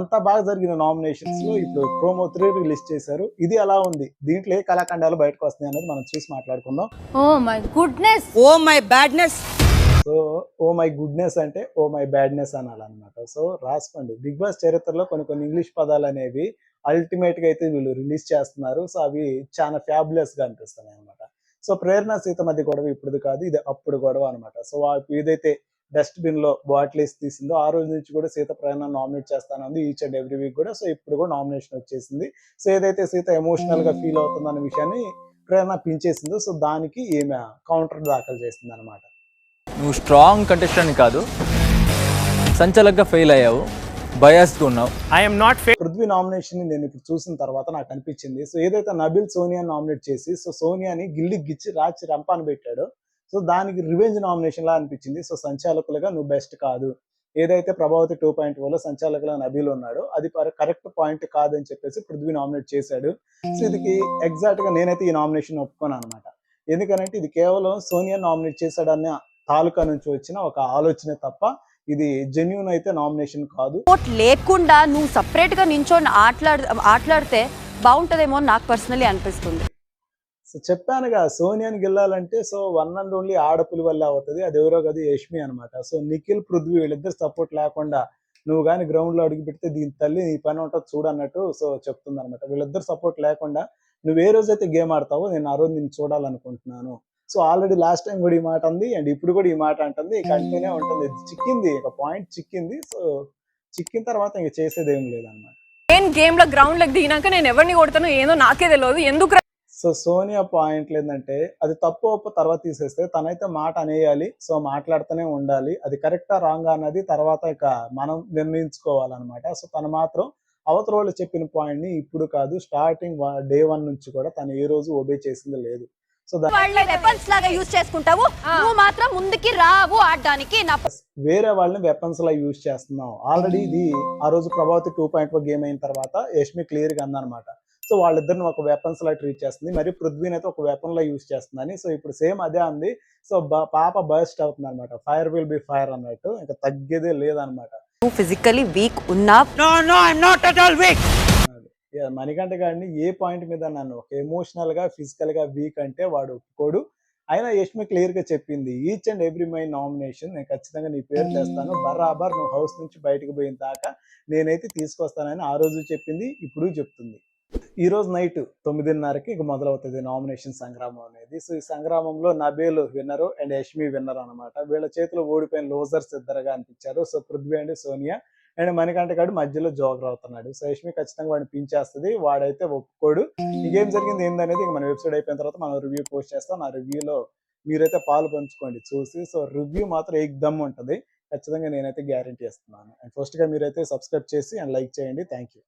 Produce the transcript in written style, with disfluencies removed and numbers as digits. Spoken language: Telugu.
అంతా బాగా జరిగిన నామినేషన్స్ లో ఇప్పుడు ప్రోమో 3 రిలీజ్ చేశారు. ఇది ఎలా ఉంది, దీంట్లో ఏ కళాఖండాలు బయటకు వస్తున్నాయి అనేది మనం చూసి మాట్లాడుకుందాం. Oh my goodness, oh my badness. So oh my goodness అంటే ఓ మై బ్యాడ్నెస్ అనాలన్నమాట. సో రాసుకోండి, బిగ్ బాస్ చరిత్రలో కొన్ని ఇంగ్లీష్ పదాలు అనేవి అల్టిమేట్ గా అయితే వీళ్ళు రిలీజ్ చేస్తున్నారు. సో అవి చాలా ఫ్యాబులస్ గా అనిపిస్తున్నాయి అనమాట. సో ప్రేరణ సీత మధ్య గొడవ ఇప్పుడు కాదు, ఇది అప్పుడు గొడవ అనమాట. సో ఏదైతే డస్ట్బిన్ లో బాటిల్ వేసి తీసిందో ఆ రోజు నుంచి కూడా సీత ప్రేరణ నామినేట్ చేస్తానంది ఈచ్ అండ్ ఎవ్రీ వీక్ కూడా. సో ఇప్పుడు కూడా నామినేషన్ వచ్చేసింది. సో ఏదైతే సీత ఎమోషనల్ గా ఫీల్ అవుతుందన్న విషయాన్ని ప్రేరణ పించేసిందో, సో దానికి ఈమె కౌంటర్ దాఖలు చేసింది అనమాట. నువ్వు స్ట్రాంగ్ కంటెస్టెంట్ కాదు, సంచలకంగా ఫెయిల్ అయ్యావు, బయాస్గా ఉన్నావు. ఐఎమ్ నాట్ పృథ్వీ నామినేషన్ ని నేను ఇప్పుడు చూసిన తర్వాత నాకు అనిపించింది, సో ఏదైతే నబిల్ సోనియా నామినేట్ చేసి సో సోనియాని గిల్లి గిచ్చి రాచి రంపాను పెట్టాడో, సో దానికి రివెంజ్ నామినేషన్ లా అనిపించింది. సో సంచాలకులుగా నువ్వు బెస్ట్ కాదు, ఏదైతే ప్రభావతి 2.0 లో సంచాలకులుగా నబీల్ ఉన్నాడో అది కరెక్ట్ పాయింట్ కాదని చెప్పేసి పృథ్వీ నామినేట్ చేశాడు. సో ఇది ఎగ్జాక్ట్ గా నేనైతే ఈ నామినేషన్ ఒప్పుకోను అనమాట. ఎందుకనంటే ఇది కేవలం సోనియా నామినేట్ చేశాడన్న తాలూకా నుంచి వచ్చిన ఒక ఆలోచనే తప్ప ఇది జెన్యూన్ అయితే నామినేషన్ కాదు. లేకుండా నువ్వు సపరేట్ గా నించొని ఆటలాడితే బాగుంటదేమో నాకు పర్సనలీ అనిపిస్తుంది. సో చెప్పానుగా, సోనియాని గెలాలంటే సో వన్ అండ్ ఓన్లీ ఆడపులి వల్ల అవుతుంది. అది ఎవరో కదా, యష్మి అనమాట. సో నిఖిల్ పృథ్వీ వీళ్ళిద్దరు సపోర్ట్ లేకుండా నువ్వు కానీ గ్రౌండ్ లో అడుగు పెడితే దీని తల్లి నీ పని ఉంటుంది చూడన్నట్టు సో చెప్తుంది అనమాట. వీళ్ళిద్దరు సపోర్ట్ లేకుండా నువ్వు ఏ రోజైతే గేమ్ ఆడతావో నేను ఆ రోజు నేను చూడాలనుకుంటున్నాను. సో ఆల్రెడీ లాస్ట్ టైం కూడా ఈ మాట అంది, అండ్ ఇప్పుడు కూడా ఈ మాట అంటుంది, కంటిన్యూ ఉంటుంది. చిక్కింది, ఒక పాయింట్ చిక్కింది. సో చిక్కిన తర్వాత ఇంక చేసేది ఏం లేదన్నమాట. నేను గేమ్ లో గ్రౌండ్ లెక్ దిగినాక నేను ఎవరిని కొడతానో ఏదో నాకే తెలియదు ఎందుకు. సో సోనియా పాయింట్ ఏంటంటే అది తప్పు ఒప్పు తర్వాత తీసేస్తే తనైతే మాట అనేయాలి. సో మాట్లాడుతూనే ఉండాలి. అది కరెక్టా రాంగా అన్నది తర్వాత ఇక మనం నిర్ణయించుకోవాలన్నమాట. సో తను మాత్రం అవతల వాళ్ళు చెప్పిన పాయింట్ ని ఇప్పుడు కాదు, స్టార్టింగ్ డే 1 నుంచి కూడా తను ఏ రోజు ఒబే చేసింది లేదు. సో వెపన్స్ లాగా యూస్ చేసుకుంటావు, నువ్వు మాత్రం ముందుకి రావు ఆడడానికి. వేరే వాళ్ళని వెపన్స్ లా యూజ్ చేస్తున్నావు. ఆల్రెడీ ఇది ఆ రోజు ప్రభావతి 2.0 గేమ్ అయిన తర్వాత యష్మి క్లియర్ గా అందనమాట. సో వాళ్ళిద్దరిని ఒక వెపన్స్ లా ట్రీట్ చేస్తుంది, మరి పృథ్వీని అయితే ఒక వెపన్ లా యూజ్ చేస్తుందని. సో ఇప్పుడు సేమ్ అదే అంది. సో పాప బర్స్ట్ అవుతుంది అనమాట. ఫైర్ విల్ బి ఫైర్ అన్నట్టు, ఇంకా తగ్గేదే లేదనమాట. నువ్వు ఫిజికల్లీ వీక్ ఉన్నా, మణికంఠ గారిని ఏ పాయింట్ మీద నన్ను ఒక ఎమోషనల్ గా ఫిజికల్ గా వీక్ అంటే వాడు ఒప్పుకోడు. అయినా యష్మి క్లియర్ గా చెప్పింది, each and every my nomination నేను ఖచ్చితంగా నీ పేరు చేస్తాను, బరాబర్ నువ్వు హౌస్ నుంచి బయటకు పోయిన దాకా నేనైతే తీసుకొస్తానని ఆ రోజు చెప్పింది, ఇప్పుడు చెప్తుంది. ఈ రోజు నైట్ 9:30కి ఇక మొదలవుతుంది నామినేషన్ సంగ్రామం అనేది. సో ఈ సంగ్రామంలో Nabeel winner and Yashmi winner అనమాట. వీళ్ళ చేతిలో ఓడిపోయిన లోజర్స్ ఇద్దరుగా అనిపించారు. So Prithvi and Sonia and Manikanta గారు మధ్యలో జోకర్ అవుతున్నాడు. సో యష్మి ఖచ్చితంగా వాడిని పించేస్తుంది, వాడైతే ఒప్పుకోడు. ఇంకేం జరిగింది ఏందనేది మన వెబ్సైట్ అయిపోయిన తర్వాత మనం రివ్యూ పోస్ట్ చేస్తాం. ఆ రివ్యూలో మీరైతే పాలు పంచుకోండి చూసి. సో రివ్యూ మాత్రం ఏకదమ్ ఉంటుంది, ఖచ్చితంగా నేనైతే గ్యారంటీ ఇస్తున్నాను. అండ్ ఫస్ట్ గా మీరైతే సబ్స్క్రైబ్ చేసి అండ్ లైక్ చేయండి. Thank you.